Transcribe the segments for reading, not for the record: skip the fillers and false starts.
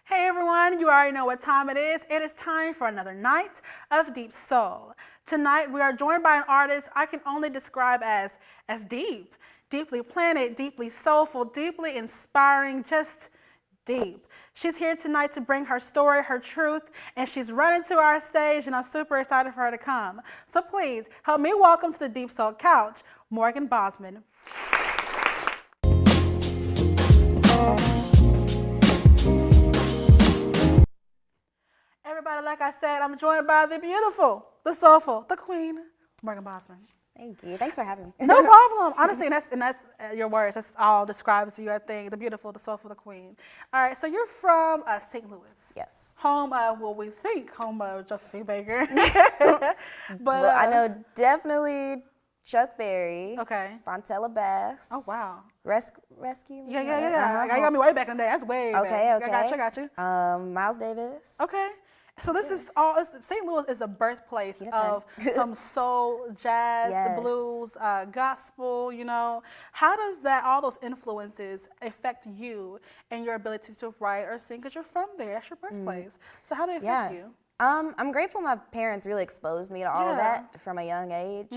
Hey everyone, you already know what time it is. It is time for another night of Deep Soul. Tonight we are joined by an artist I can only describe as deep, deeply planted, deeply soulful, deeply inspiring, just deep. She's here tonight to bring her story, her truth, and she's running to our stage and I'm super excited for her to come. So please help me welcome to the Deep Soul Couch, Morgan Bosman. Everybody, like I said, I'm joined by the beautiful, the soulful, the queen, Morgan Bosman. Thank you. Thanks for having me. No problem. Honestly, and that's your words. That's all describes you, I think. The beautiful, the soulful, the queen. All right, so you're from St. Louis. Yes. Home of, well, we think home of Josephine Baker. But I know definitely Chuck Berry. Okay. Fontella Bass. Oh, wow. Rescue? Yeah. You got me way back in the day. That's way back. Okay. I got you. Miles Davis. Okay. So this is all, St. Louis is a birthplace of some soul, jazz, Yes. blues, gospel, you know. How does that, all those influences affect you and your ability to write or sing? Because you're from there, that's your birthplace. So how do they affect you? I'm grateful my parents really exposed me to all of that from a young age.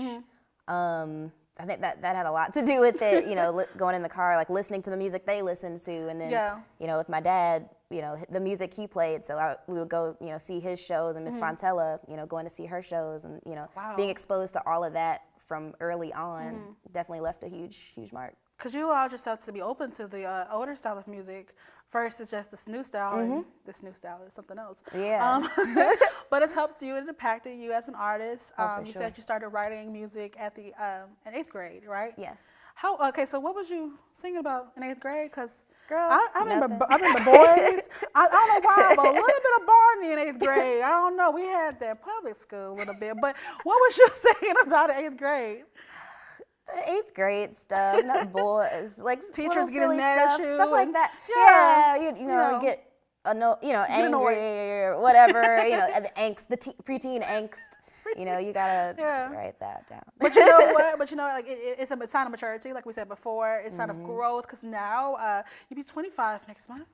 I think that had a lot to do with it, you know, going in the car, like listening to the music they listened to, and then, you know, with my dad, you know, the music he played, so we would go, you know, see his shows, and Miss Fontella, you know, going to see her shows, and, you know, being exposed to all of that from early on definitely left a huge mark. Because you allowed yourself to be open to the older style of music versus just this new style, and this new style is something else. Yeah. But it's helped you and impacted you as an artist. For You sure. said you started writing music at the in 8th grade, right? Yes. Okay, so what was you singing about in 8th grade? Because Girl, I remember nothing. boys. I don't know why, but a little bit of Barney in 8th grade. I don't know. We had that public school a little bit. But what was you singing about in 8th grade? 8th grade stuff, not boys, like Teachers little getting silly mad at stuff, you stuff like and- that. Yeah, You know, get angry annoyed. or whatever. You know, the angst, the preteen angst. You know, you gotta write that down. But you know what? But you know, like it's a sign of maturity, like we said before. It's a sign of growth, because now you'll be 25 next month.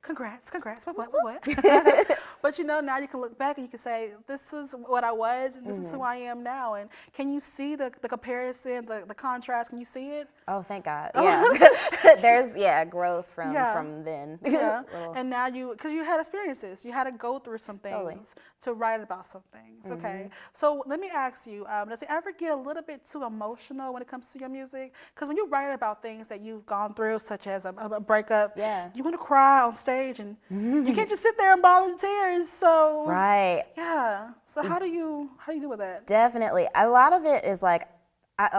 Congrats. What? But you know, now you can look back and you can say, this is what I was, and this is who I am now. And can you see the comparison, the contrast? Can you see it? Oh, thank God. Yeah. There's growth from then. Yeah. And now because you had experiences, you had to go through some things to write about some things. Okay. So let me ask you, does it ever get a little bit too emotional when it comes to your music? Because when you write about things that you've gone through, such as a breakup, you want to cry on stage, and you can't just sit there and bawl in tears. So Right. yeah. So how do you do with that? Definitely. A lot of it is like,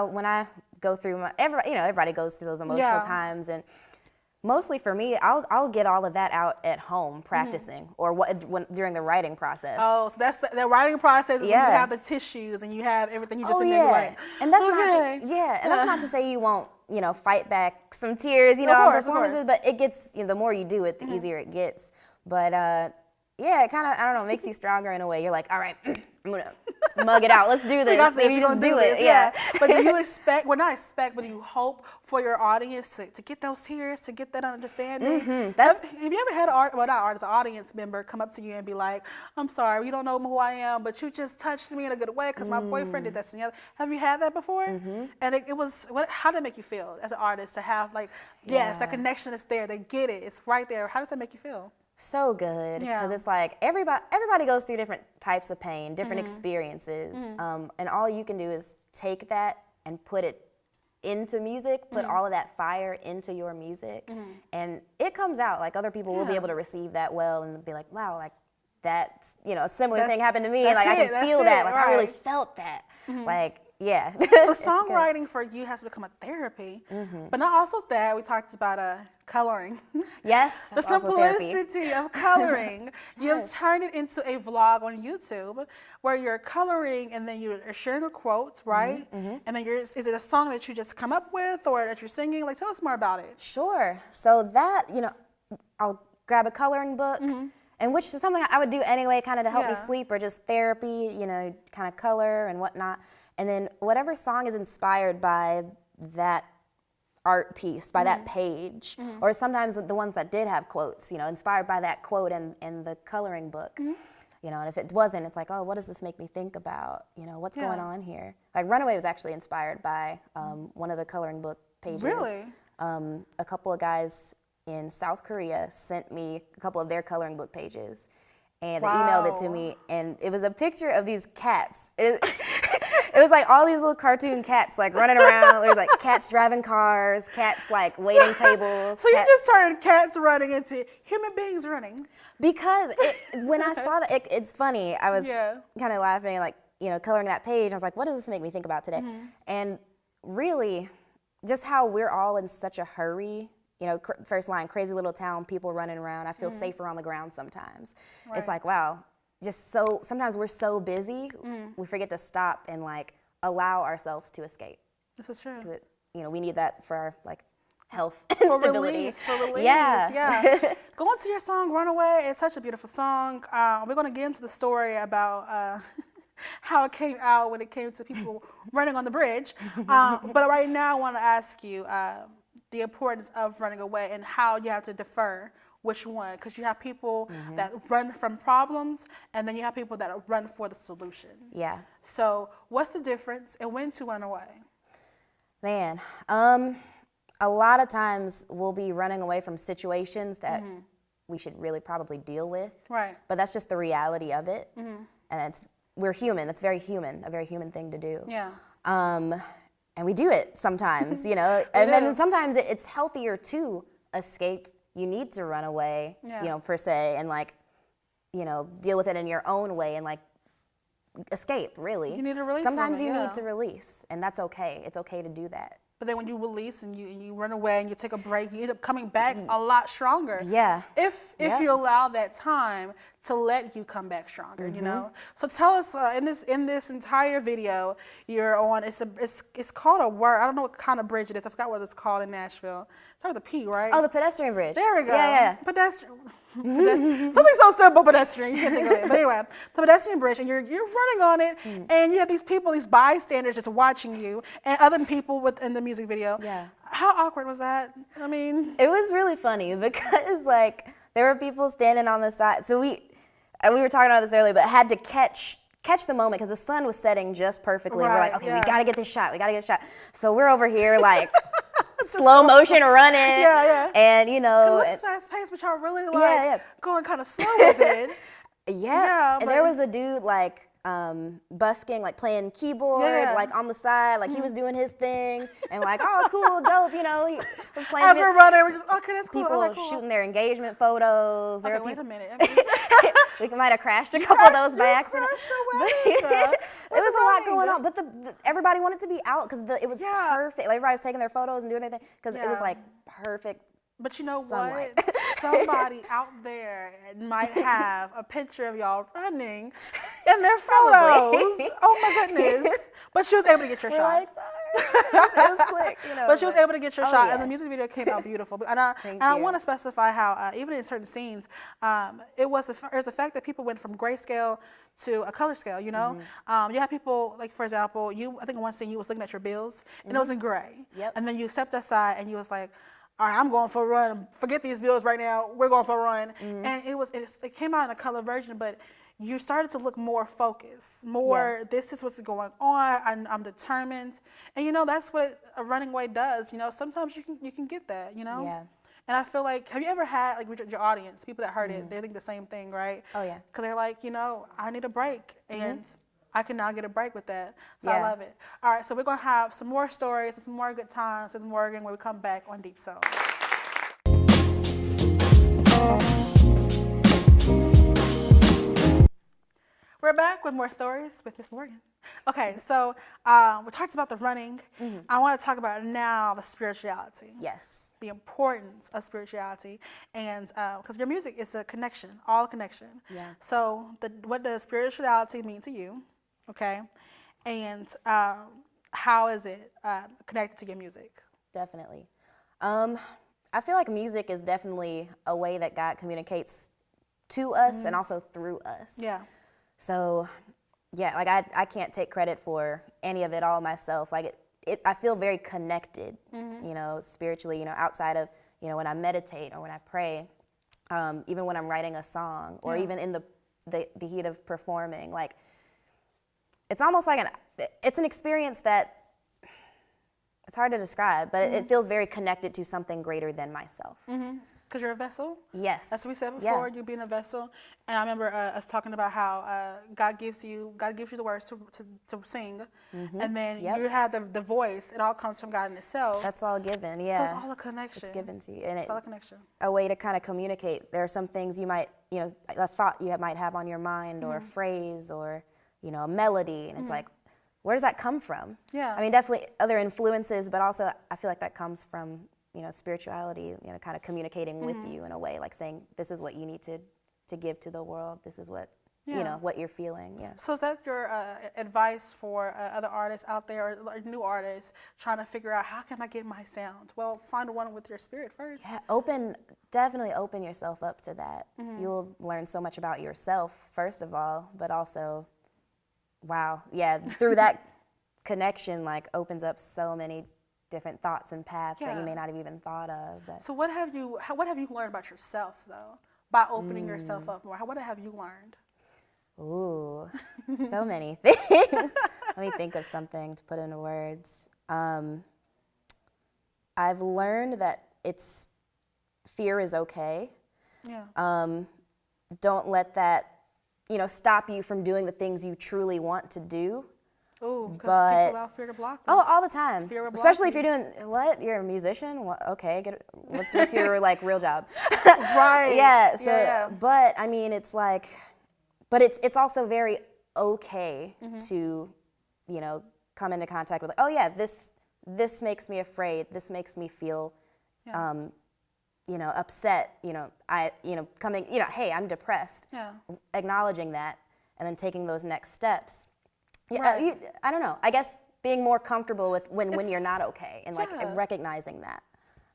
when I go through everybody goes through those emotional times, and mostly for me, I'll get all of that out at home practicing, or during the writing process. Oh, so that's the writing process is when you have the tissues and you have everything. You just sit there, you're like, and that's okay. that's not to say you won't, you know, fight back some tears, you know, Of on course. performances, but it gets, you know, the more you do it, the easier it gets. But it kind of, I don't know, makes you stronger in a way. You're like, all right, I'm gonna mug it out. Let's do this. You just do it. Yeah. But do you expect? Well, not expect, but do you hope for your audience to get those tears, to get that understanding? Have you ever had an audience member come up to you and be like, "I'm sorry, you don't know who I am, but you just touched me in a good way because my boyfriend did this and the other." Have you had that before? And it was how did it make you feel as an artist to have like, yes, that connection is there. They get it. It's right there. How does that make you feel? So good, because it's like everybody goes through different types of pain, different experiences, and all you can do is take that and put it into music, put all of that fire into your music, and it comes out. Like other people will be able to receive that well and be like, wow, like that's, you know, a similar thing happened to me, and like I can feel that, like I really felt that, like. Yeah. So songwriting for you has become a therapy, but not also that. We talked about coloring. Yes, The that's also therapy. simplicity of coloring. You've turned it into a vlog on YouTube where you're coloring and then you're sharing your quotes, right? And then is it a song that you just come up with or that you're singing? Like, tell us more about it. Sure. So that, you know, I'll grab a coloring book, and which is something I would do anyway, kind of to help me sleep, or just therapy, you know, kind of color and whatnot. And then whatever song is inspired by that art piece, by that page, or sometimes the ones that did have quotes, you know, inspired by that quote in the coloring book. You know, and if it wasn't, it's like, oh, what does this make me think about? You know, what's going on here? Like Runaway was actually inspired by one of the coloring book pages. Really? A couple of guys in South Korea sent me a couple of their coloring book pages, and they emailed it to me, and it was a picture of these cats. It was like all these little cartoon cats like running around. There's like cats driving cars, cats like waiting tables. So you just turned cats running into human beings running. Because when I saw that, it's funny. I was kind of laughing, like, you know, coloring that page. I was like, what does this make me think about today? And really, just how we're all in such a hurry. You know, first line, crazy little town, people running around. I feel safer on the ground sometimes. Right. It's like, wow, just so, sometimes we're so busy, we forget to stop and like allow ourselves to escape. This is true. You know, we need that for our like health and stability. For release. Yeah. Going to your song, Runaway, it's such a beautiful song. We're going to get into the story about how it came out when it came to people running on the bridge. But right now I want to ask you the importance of running away and how you have to defer which one, because you have people that run from problems, and then you have people that run for the solution. Yeah. So what's the difference, and when to run away? Man, a lot of times we'll be running away from situations that we should really probably deal with. Right. But that's just the reality of it. And we're human. That's very human, a very human thing to do. Yeah. And we do it sometimes, you know. And then sometimes it's healthier to escape. You need to run away, you know, per se, and like, you know, deal with it in your own way and like escape, really. You need to release. Sometimes you need to release, and that's okay. It's okay to do that. But then when you release and you run away and you take a break, you end up coming back a lot stronger. Yeah. If you allow that time to let you come back stronger, you know. So tell us in this entire video you're on. It's called a word. I don't know what kind of bridge it is. I forgot what it's called in Nashville. It starts with a P, right? Oh, the pedestrian bridge. There we go. Yeah. Pedestrian. Something so simple, pedestrian. You can't think of it. But anyway, the pedestrian bridge, and you're running on it, and you have these people, these bystanders, just watching you, and other people within the music video. Yeah. How awkward was that? I mean, it was really funny because like there were people standing on the side. So we were talking about this earlier, but had to catch the moment because the sun was setting just perfectly. Right, we're like, okay, we gotta get this shot. We gotta get a shot. So we're over here like. Slow motion running, and you know, it's fast paced, but y'all really like going kind of slow with it. And there was a dude like busking, like playing keyboard, like on the side, like he was doing his thing, and like, oh, cool, dope, you know, he was playing. As we're running, we're just okay, that's cool. People cool. shooting their engagement photos. Okay, wait a minute. We might have crashed a couple of those by accident. It was a lot going on, but everybody wanted to be out because it was perfect. Like, everybody was taking their photos and doing their thing because it was like perfect. But you know sunlight. what? Somebody out there might have a picture of y'all running in their photos. Oh my goodness. But she was able to get your shot. Like, sorry. It was quick, you know. But she was able to get your shot, and the music video came out beautiful. And I want to specify how, even in certain scenes, it was the fact that people went from grayscale to a color scale, you know? You have people, like, for example, I think in one scene you was looking at your bills, and it was in gray. Yep. And then you stepped aside, and you was like, all right, I'm going for a run. Forget these bills right now. We're going for a run. And it came out in a color version, but you started to look more focused, more, this is what's going on, I'm determined. And you know, that's what a running away does. You know, sometimes you can get that, you know? Yeah. And I feel like, have you ever had, like, with your audience, people that heard it, they think the same thing, right? Oh, yeah. Because they're like, you know, I need a break. And I can now get a break with that. So I love it. All right, so we're going to have some more stories and some more good times with Morgan when we come back on Deep Soul. We're back with more stories with Miss Morgan. Okay, so we talked about the running. I want to talk about now the spirituality. Yes. The importance of spirituality, and because your music is a connection, all connection. Yeah. So what does spirituality mean to you? Okay, and how is it connected to your music? Definitely. I feel like music is definitely a way that God communicates to us and also through us. Yeah. So, yeah, like I can't take credit for any of it all myself. Like I feel very connected, you know, spiritually, you know, outside of, you know, when I meditate or when I pray, even when I'm writing a song or even in the heat of performing, like, it's almost like it's an experience that it's hard to describe, but it feels very connected to something greater than myself. Because you're a vessel? Yes. As we said before, you being a vessel. And I remember us talking about how God gives you the words to sing. And then you have the voice. It all comes from God in itself. That's all given, yeah. So it's all a connection. It's given to you. And it's all a connection. A way to kind of communicate. There are some things you might, you know, a thought you might have on your mind or a phrase or, you know, a melody. And it's like, where does that come from? Yeah. I mean, definitely other influences, but also I feel like that comes from, you know, spirituality, you know, kind of communicating with you in a way, like saying, this is what you need to give to the world. This is what, you know, what you're feeling. Yeah. So is that your advice for other artists out there or new artists trying to figure out how can I get my sound? Well, find one with your spirit first. Yeah, definitely open yourself up to that. You'll learn so much about yourself, first of all, but also, wow, yeah, through that connection, like, opens up so many different thoughts and paths that you may not have even thought of. So what have you learned about yourself, though, by opening yourself up more? What have you learned? Ooh, so many things. Let me think of something to put into words. I've learned that fear is okay. Yeah. Don't let that, you know, stop you from doing the things you truly want to do. Ooh, because people allow fear to block them. Oh, all the time. Fear will block Especially if you. you're doing, what? You're a musician? What? Okay, what's your, like, real job? Right. Yeah, so, yeah. but, I mean, it's like, but it's also very okay to, you know, come into contact with, like, oh yeah, this makes me afraid, this makes me feel, you know, upset, you know, coming, you know, hey, I'm depressed. Yeah. Acknowledging that and then taking those next steps. Yeah, Right. I don't know. I guess being more comfortable with when you're not okay and like recognizing that.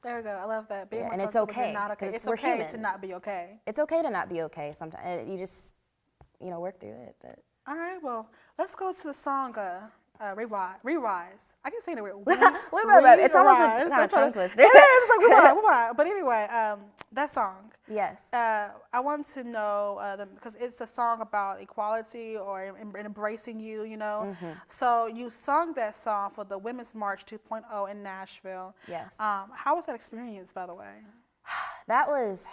There we go. I love that. Being more and it's comfortable when okay. you're not okay. It's We're okay human. to not be okay. It's okay to not be okay sometimes. You just, you know, work through it. But all right. Well, let's go to the song Re-Rise. I keep saying it weird. It's almost a kind of tongue twister. It is like Re-Rise. But anyway, that song. Yes. I want to know because it's a song about equality or embracing you, you know. So you sung that song for the Women's March 2.0 in Nashville. Yes. How was that experience, by the way? That was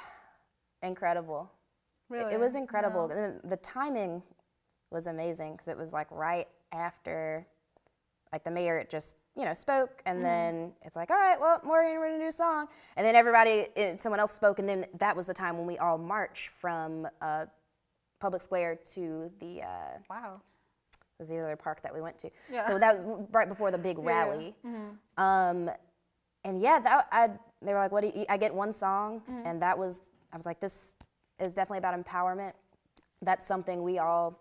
incredible. Really? It was incredible. And the timing was amazing because it was like right after, like, the mayor just, you know, spoke, and then it's like, all right, well, Morgan, we're gonna do a song, and then someone else spoke, and then that was the time when we all marched from Public Square to the Wow. was the other park that we went to. Yeah. So that was right before the big rally. And yeah, they were like, what do you, I get one song, and I was like, this is definitely about empowerment. That's something we all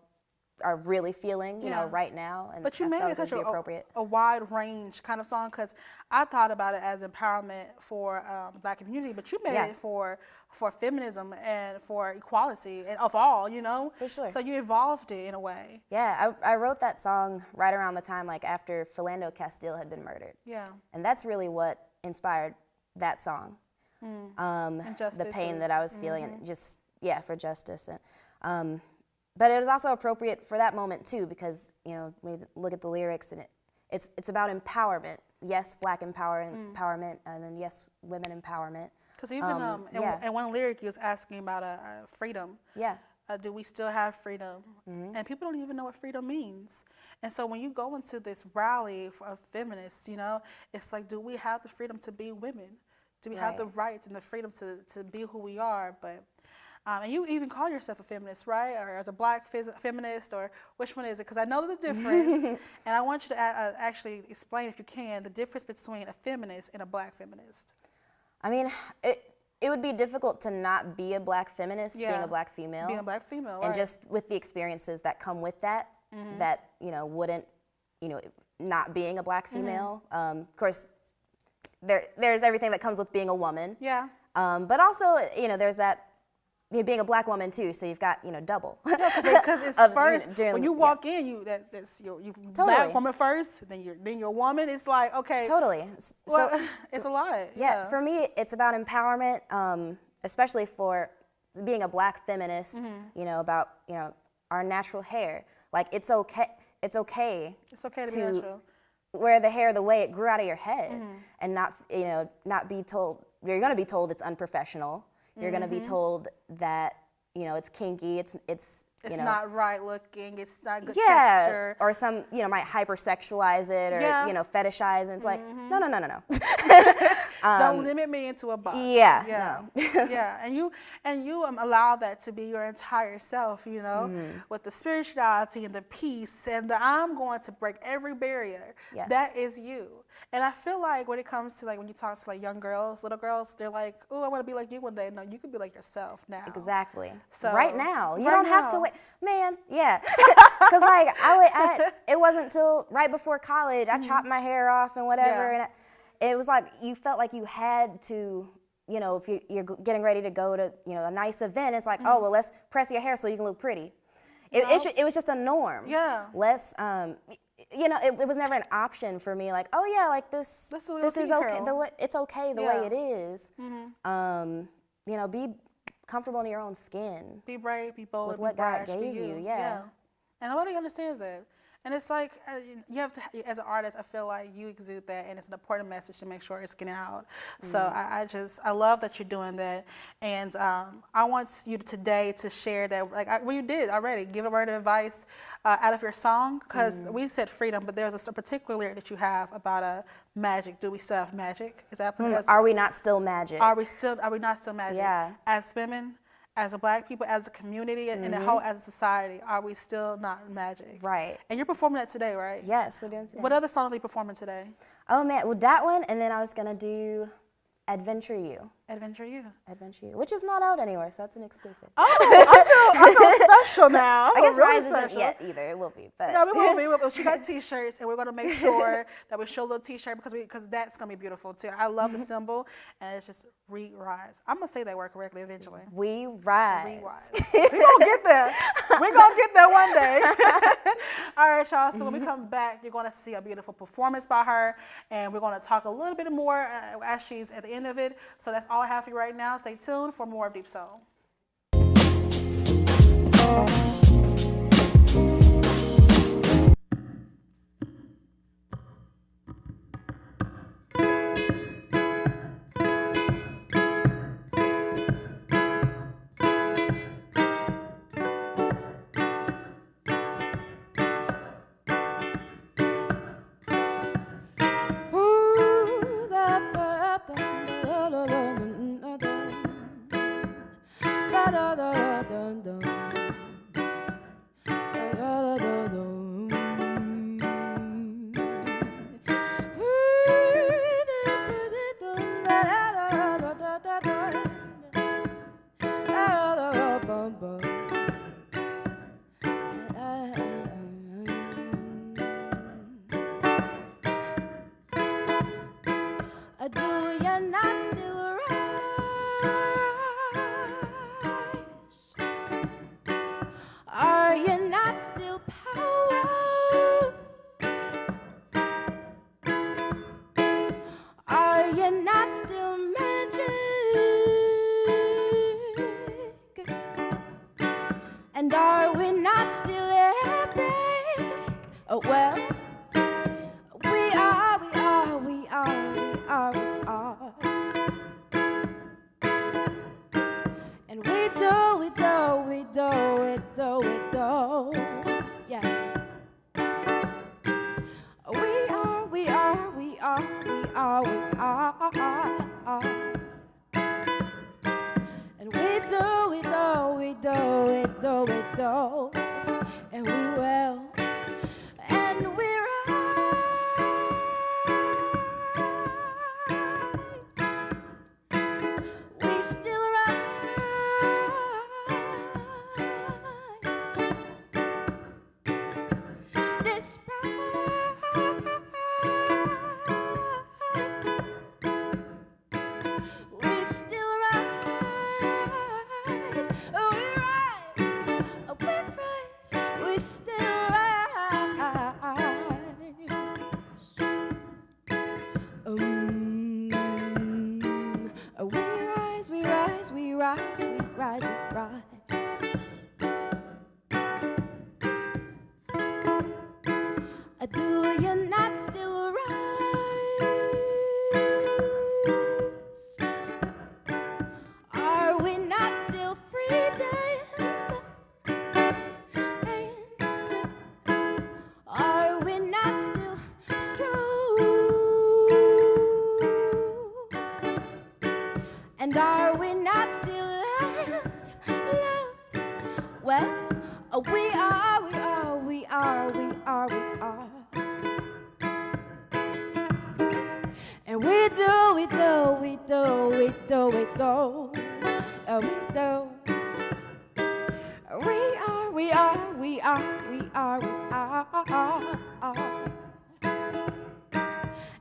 are really feeling, you know, right now. And but you made it such a wide range kind of song, because I thought about it as empowerment for the Black community, but you made it for feminism and for equality and of all, you know? For sure. So you evolved it in a way. Yeah, I wrote that song right around the time, like, after Philando Castile had been murdered. Yeah. And that's really what inspired that song. The pain that I was feeling, and just, for justice. And but it was also appropriate for that moment too, because, you know, we look at the lyrics, and it's about empowerment. Yes, Black empowerment, and then yes, women empowerment. Because even in one lyric, he was asking about freedom. Yeah. Do we still have freedom? And people don't even know what freedom means. And so when you go into this rally of feminists, you know, it's like, do we have the freedom to be women? Do we have the rights and the freedom to be who we are? But and you even call yourself a feminist, right? Or as a Black feminist, or which one is it? Because I know the difference, and I want you to actually explain, if you can, the difference between a feminist and a Black feminist. I mean, it would be difficult to not be a Black feminist, being a Black female. Being a Black female, and just with the experiences that come with that, that, you know, wouldn't, you know, not being a Black female. Of course, there's everything that comes with being a woman. Yeah. But also, you know, there's that you're being a black woman too, so you've got double. Yeah, because it's first when you walk in, you black woman first, then you're a woman. It's like okay, totally. Well, so, it's a lot. Yeah, for me, it's about empowerment, especially for being a black feminist. About our natural hair. Like it's okay. It's okay. It's okay to be natural. Wear the hair the way it grew out of your head, and not be told. You're going to be told it's unprofessional. You're going to be told that it's kinky. It's not right looking. It's not good texture. Or some might hypersexualize it or fetishize, and it's like no. Don't limit me into a box. Yeah. Yeah, and you allow that to be your entire self. With the spirituality and the peace and the I'm going to break every barrier. Yes. That is you. And I feel like when it comes to when you talk to young girls, little girls, they're like, "Oh, I want to be like you one day." No, you can be like yourself now. Exactly. So right now, you don't have to wait, man. Yeah, because it wasn't until right before college I chopped my hair off and whatever, and it was like you felt like you had to. If you're getting ready to go to a nice event, it's like, oh well, let's press your hair so you can look pretty. It was just a norm. Yeah. Less. It was never an option for me. Like, oh yeah, like this is okay. It's okay the way it is. Be comfortable in your own skin. Be brave, be bold, with what God gave you. Yeah. And nobody understands that. And it's like you have to, as an artist, I feel like you exude that, and it's an important message to make sure it's getting out. So I love that you're doing that, and I want you today to share that, you did already, give a word of advice out of your song, because we said freedom, but there's a particular lyric that you have about magic. Do we still have magic? Is that are we not still magic? Are we not still magic? Yeah. As women, as a black people, as a community, and the whole as a society, are we still not magic? Right. And you're performing that today, right? Yes, we're doing today. What other songs are you performing today? Oh man, well that one, and then I was gonna do Adventure You. Adventure You. Adventure You, which is not out anywhere, so that's an exclusive. Oh, I feel special now. I guess really Rise isn't yet either. It will be, but no, it will be. She got T-shirts, and we're gonna make sure that we show a little T-shirt because that's gonna be beautiful too. I love the symbol, and it's just We Rise. I'm gonna say that word correctly eventually. We rise. We rise. We're gonna get there. We're gonna get there one day. All right, y'all. So when we come back, you're gonna see a beautiful performance by her, and we're gonna talk a little bit more as she's at the end of it. So that's all I have for you right now. Stay tuned for more of Deep Soul. And are we not still epic? Oh well, we are, we are, we are, we are, we are. And we do, we do, we do, we do, we do. Yeah. We are, we are, we are, we are, we are. And we do, we do, we do, we do, we do, and we will, and we rise. We still rise. Despite we still rise.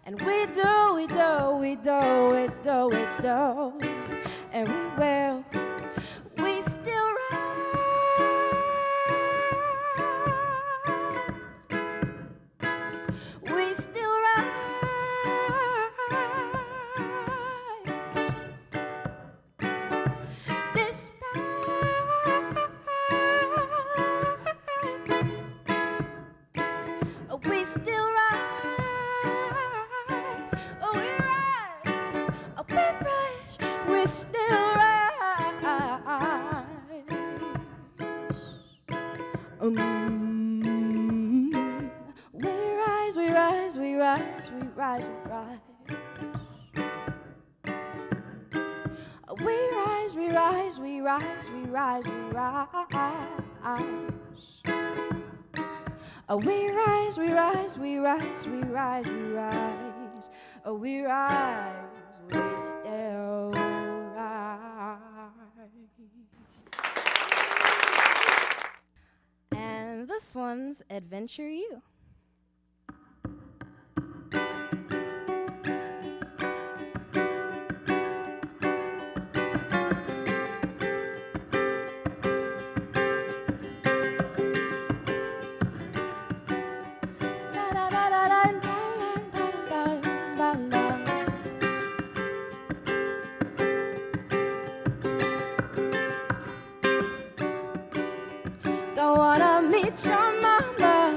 And we do, and we still rise. We still rise. Despite we still rise. Oh, we rise. Oh, we rise. We still rise. We rise, we rise, we rise, we rise, we rise. We rise, we rise, we rise, we rise, we rise. Oh, we rise, we rise, we rise, we rise, we rise. Oh, we rise, we still rise. And this one's Adventure You. Don't wanna meet your mama.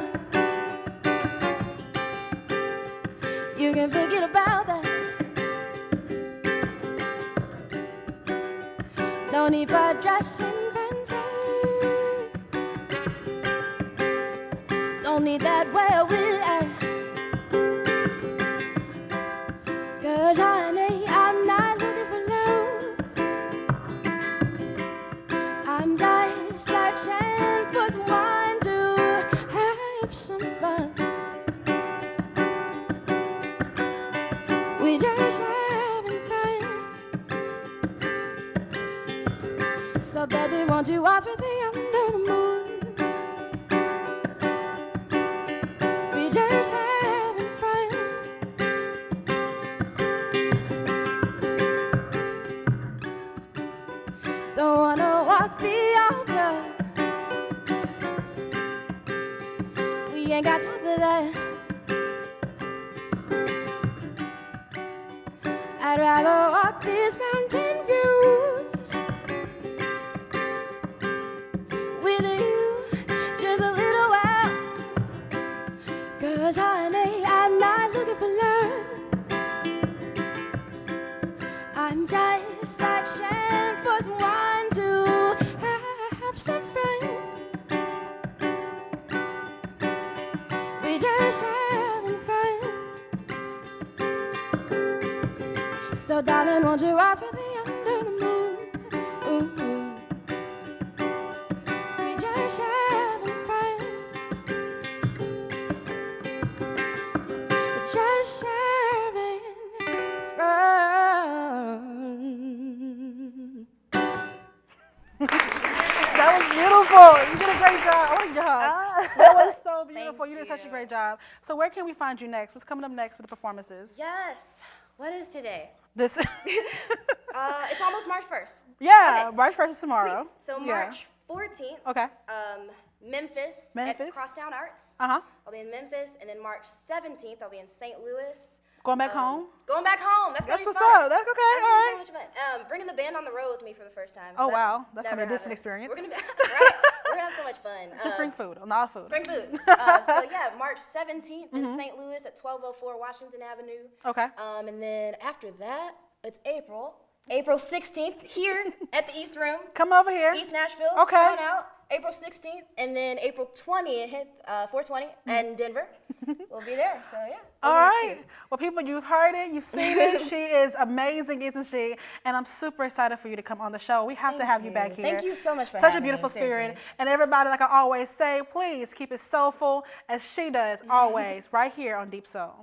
You can forget about that. No need for dressing fancy. Don't need that where we at. 'Cause honey, I'm not looking for love. I'm just searching for someone to have some fun. We just having fun. So baby, won't you watch with me under the moon? We just having fun. Don't wanna walk the altar. We ain't got time for that. I'd rather walk these mountain views with you just a little while. 'Cause honey, I'm not looking for love. I'm just searching for someone to have some fun. We just having fun. So darling, won't you watch with me under the moon? Ooh. We just having fun. We're just having fun. That was beautiful. You did a great job. Oh my God. That was so beautiful. You did such a great job. So where can we find you next? What's coming up next with the performances? Yes. What is today? This. It's almost March 1st. Yeah, Okay. March 1st is tomorrow. Sweet. So Yeah. March 14th, Okay. Memphis Memphis. at Crosstown Arts. Uh-huh. I'll be in Memphis, and then March 17th, I'll be in St. Louis. Going back home? Going back home. That's That's gonna be what's fun. up. That's okay. That's All gonna be right. so much fun. Bringing the band on the road with me for the first time. Oh, wow. That's gonna be a never different experience. We're gonna be right. We're gonna have so much fun. Just bring food, a lot of food. Bring food. So yeah, March 17th in St. Louis at 1204 Washington Avenue. Okay. And then after that, it's April 16th here at the East Room. Come over here. East Nashville. Okay. Come on out. April 16th, and then April 20th, 420 in Denver. We'll be there. So yeah. All right. Well, people, you've heard it, you've seen it. She is amazing, isn't she? And I'm super excited for you to come on the show. We have to have you back here. Thank you so much for Such having a beautiful me, spirit. seriously. And everybody, like I always say, please keep it soulful as she does always, right here on Deep Soul.